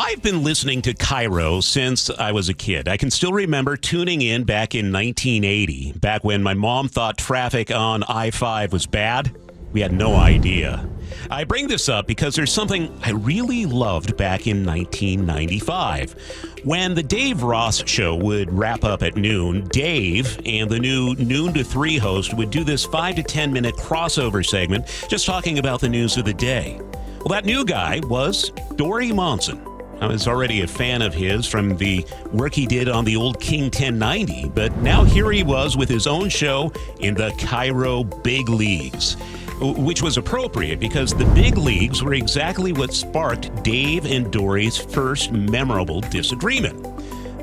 I've been listening to KIRO since I was a kid. I can still remember tuning in back in 1980, back when my mom thought traffic on I-5 was bad. We had no idea. I bring this up because there's something I really loved back in 1995. When the Dave Ross show would wrap up at noon, Dave and the new Noon to 3 host would do this 5 to 10 minute crossover segment just talking about the news of the day. Well, that new guy was Dory Monson. I was already a fan of his from the work he did on the old King 1090, but now here he was with his own show in the KIRO Big Leagues, which was appropriate because the big leagues were exactly what sparked Dave and Dory's first memorable disagreement.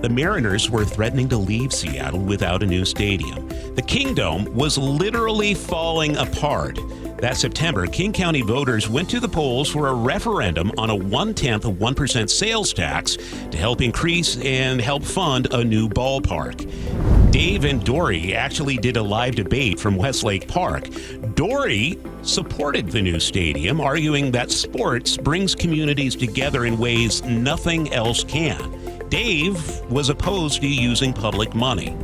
The Mariners were threatening to leave Seattle without a new stadium. The Kingdome was literally falling apart. That September, King County voters went to the polls for a referendum on a 0.1% sales tax to help increase and help fund a new ballpark. Dave and Dory actually did a live debate from Westlake Park. Dory supported the new stadium, arguing that sports brings communities together in ways nothing else can. Dave was opposed to using public money.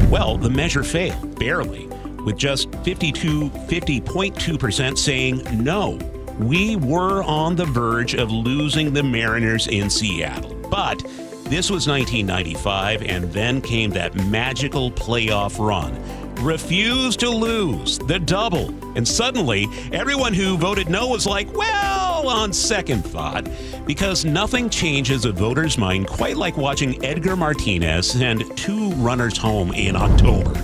Well, the measure failed, barely, with just 50.2% saying no. We were on the verge of losing the Mariners in Seattle. But this was 1995, and then came that magical playoff run. Refuse to lose, the double. And suddenly, everyone who voted no was like, well, on second thought, because nothing changes a voter's mind quite like watching Edgar Martinez send 2 runners home in October.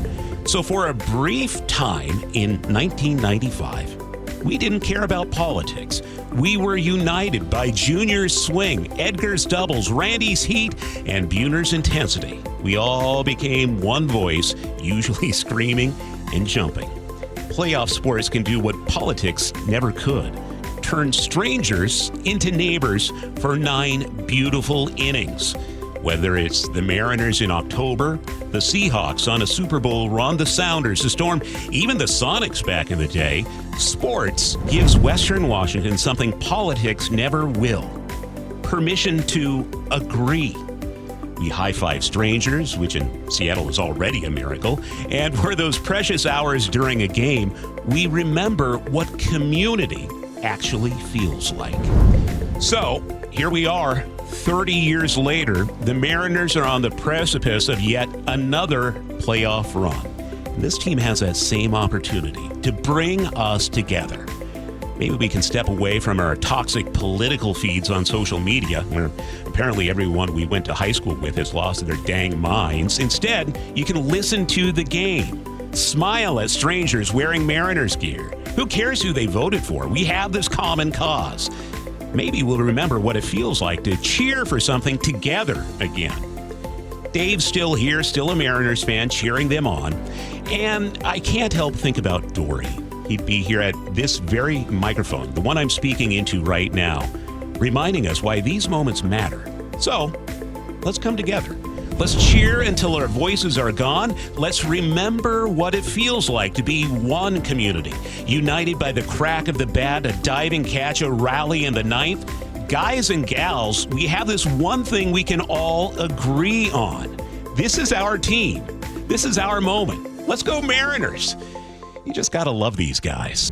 So for a brief time in 1995, we didn't care about politics. We were united by Junior's swing, Edgar's doubles, Randy's heat, and Buhner's intensity. We all became one voice, usually screaming and jumping. Playoff sports can do what politics never could: turn strangers into neighbors for 9 beautiful innings. Whether it's the Mariners in October, the Seahawks on a Super Bowl run, the Sounders, the Storm, even the Sonics back in the day, sports gives Western Washington something politics never will: permission to agree. We high-five strangers, which in Seattle is already a miracle, and for those precious hours during a game, we remember what community actually feels like. So, here we are. 30 years later, the Mariners are on the precipice of yet another playoff run. And this team has that same opportunity to bring us together. Maybe we can step away from our toxic political feeds on social media, where apparently everyone we went to high school with has lost their dang minds. Instead, you can listen to the game. Smile at strangers wearing Mariners gear. Who cares who they voted for? We have this common cause. Maybe we'll remember what it feels like to cheer for something together again. Dave's still here, still a Mariners fan, cheering them on. And I can't help think about Dory. He'd be here at this very microphone, the one I'm speaking into right now, reminding us why these moments matter. So, let's come together. Let's cheer until our voices are gone. Let's remember what it feels like to be one community, united by the crack of the bat, a diving catch, a rally in the ninth. Guys and gals, we have this one thing we can all agree on. This is our team. This is our moment. Let's go Mariners. You just gotta love these guys.